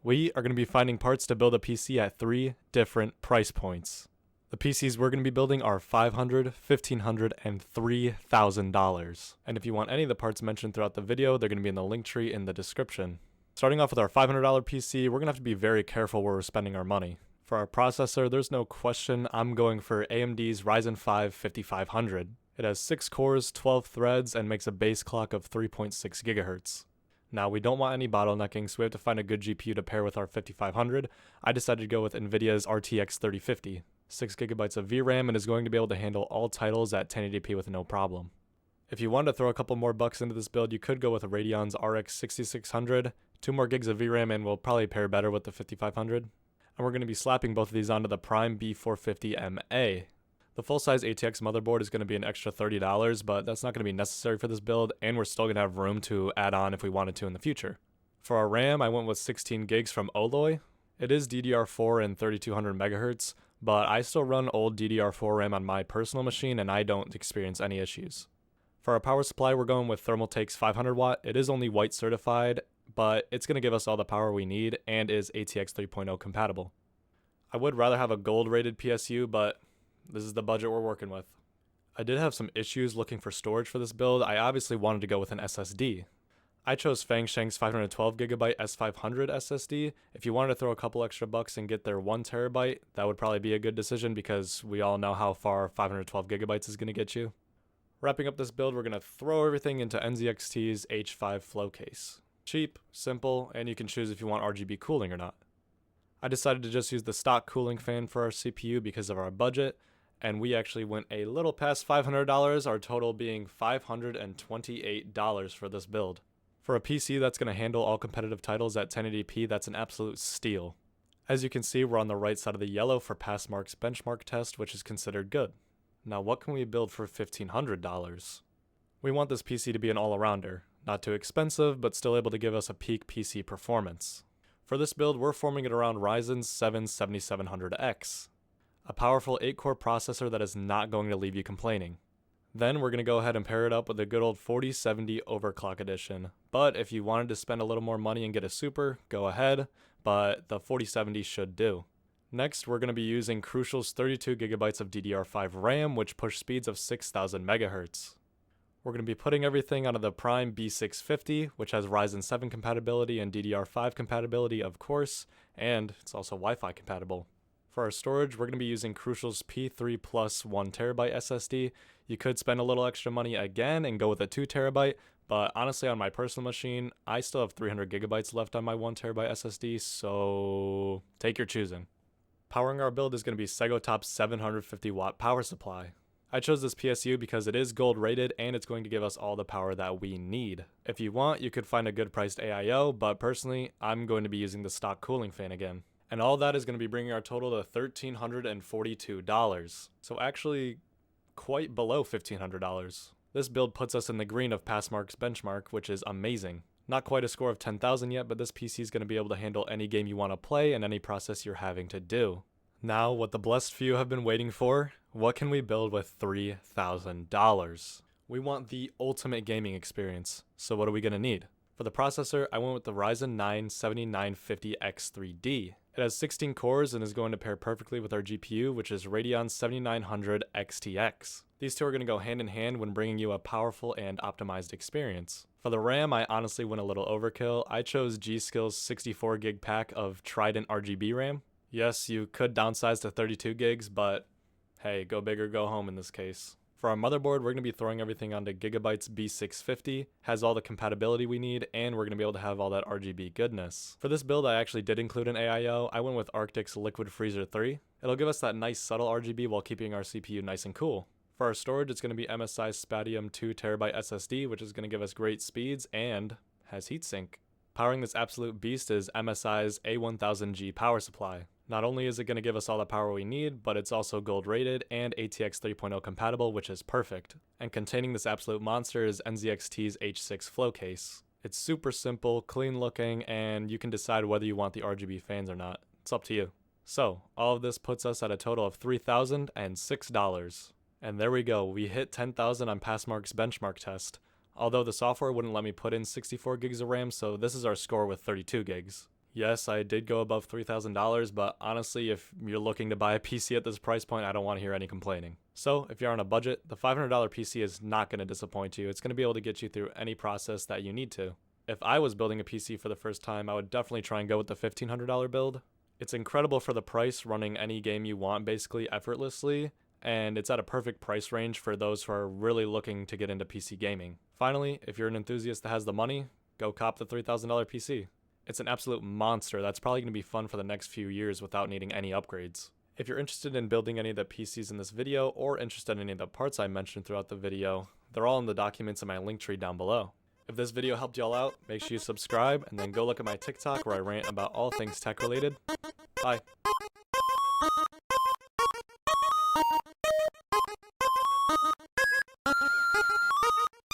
We are going to be finding parts to build a PC at 3 different price points. The PCs we're going to be building are $500, $1,500, and $3,000. And if you want any of the parts mentioned throughout the video, they're going to be in the link tree in the description. Starting off with our $500 PC, we're going to have to be very careful where we're spending our money. For our processor, there's no question I'm going for AMD's Ryzen 5 5500. It has 6 cores, 12 threads, and makes a base clock of 3.6 GHz. Now, we don't want any bottlenecking, so we have to find a good GPU to pair with our 5500. I decided to go with NVIDIA's RTX 3050. 6 gigabytes of VRAM and is going to be able to handle all titles at 1080p with no problem. If you wanted to throw a couple more bucks into this build, you could go with a Radeon's RX 6600. 2 more gigs of VRAM and will probably pair better with the 5500. And we're going to be slapping both of these onto the Prime B450MA. The full-size ATX motherboard is going to be an extra $30, but that's not going to be necessary for this build, and we're still going to have room to add on if we wanted to in the future. For our RAM, I went with 16 gigs from Oloy. It is DDR4 and 3200 MHz, but I still run old DDR4 RAM on my personal machine and I don't experience any issues. For our power supply, we're going with Thermaltake's 500 watt. It is only white certified, but it's going to give us all the power we need and is ATX 3.0 compatible. I would rather have a gold rated PSU, but this is the budget we're working with. I did have some issues looking for storage for this build. I obviously wanted to go with an SSD. I chose Fangshan's 512GB S500 SSD. If you wanted to throw a couple extra bucks and get their 1TB, that would probably be a good decision because we all know how far 512GB is going to get you. Wrapping up this build, we're going to throw everything into NZXT's H5 flow case. Cheap, simple, and you can choose if you want RGB cooling or not. I decided to just use the stock cooling fan for our CPU because of our budget, and we actually went a little past $500, our total being $528 for this build. For a PC that's going to handle all competitive titles at 1080p, that's an absolute steal. As you can see, we're on the right side of the yellow for Passmark's benchmark test, which is considered good. Now, what can we build for $1,500? We want this PC to be an all-arounder. Not too expensive, but still able to give us a peak PC performance. For this build, we're forming it around Ryzen 7 7700X. A powerful 8-core processor that is not going to leave you complaining. Then we're going to go ahead and pair it up with a good old 4070 Overclock Edition. But if you wanted to spend a little more money and get a super, go ahead, but the 4070 should do. Next, we're going to be using Crucial's 32GB of DDR5 RAM, which push speeds of 6000 MHz. We're going to be putting everything onto the Prime B650, which has Ryzen 7 compatibility and DDR5 compatibility, of course, and it's also Wi-Fi compatible. For our storage, we're going to be using Crucial's P3 Plus 1TB SSD. You could spend a little extra money again and go with a 2TB, but honestly on my personal machine, I still have 300GB left on my 1TB SSD, so take your choosing. Powering our build is going to be Segotop's 750 watt power supply. I chose this PSU because it is gold rated and it's going to give us all the power that we need. If you want, you could find a good priced AIO, but personally, I'm going to be using the stock cooling fan again. And all that is going to be bringing our total to $1,342. So actually, quite below $1,500. This build puts us in the green of Passmark's benchmark, which is amazing. Not quite a score of 10,000 yet, but this PC is going to be able to handle any game you want to play and any process you're having to do. Now, what the blessed few have been waiting for, what can we build with $3,000? We want the ultimate gaming experience, so what are we going to need? For the processor, I went with the Ryzen 9 7950X3D. It has 16 cores and is going to pair perfectly with our GPU, which is Radeon 7900 XTX. These two are going to go hand in hand when bringing you a powerful and optimized experience. For the RAM, I honestly went a little overkill. I chose G.Skill's 64 gig pack of Trident RGB RAM. Yes, you could downsize to 32 gigs, but hey, go big or go home in this case. For our motherboard, we're going to be throwing everything onto Gigabyte's B650, has all the compatibility we need, and we're going to be able to have all that RGB goodness. For this build, I actually did include an AIO. I went with Arctic's Liquid Freezer 3. It'll give us that nice subtle RGB while keeping our CPU nice and cool. For our storage, it's going to be MSI's Spatium 2TB SSD, which is going to give us great speeds and has heatsink. Powering this absolute beast is MSI's A1000G power supply. Not only is it going to give us all the power we need, but it's also gold rated and ATX 3.0 compatible, which is perfect. And containing this absolute monster is NZXT's H6 flow case. It's super simple, clean looking, and you can decide whether you want the RGB fans or not. It's up to you. So, all of this puts us at a total of $3,006. And there we go, we hit 10,000 on Passmark's benchmark test. Although the software wouldn't let me put in 64 gigs of RAM, so this is our score with 32 gigs. Yes, I did go above $3,000, but honestly, if you're looking to buy a PC at this price point, I don't want to hear any complaining. So, if you're on a budget, the $500 PC is not going to disappoint you. It's going to be able to get you through any process that you need to. If I was building a PC for the first time, I would definitely try and go with the $1,500 build. It's incredible for the price, running any game you want basically effortlessly, and it's at a perfect price range for those who are really looking to get into PC gaming. Finally, if you're an enthusiast that has the money, go cop the $3,000 PC. It's an absolute monster that's probably going to be fun for the next few years without needing any upgrades. If you're interested in building any of the PCs in this video, or interested in any of the parts I mentioned throughout the video, they're all in the documents in my link tree down below. If this video helped y'all out, make sure you subscribe, and then go look at my TikTok where I rant about all things tech related. Bye.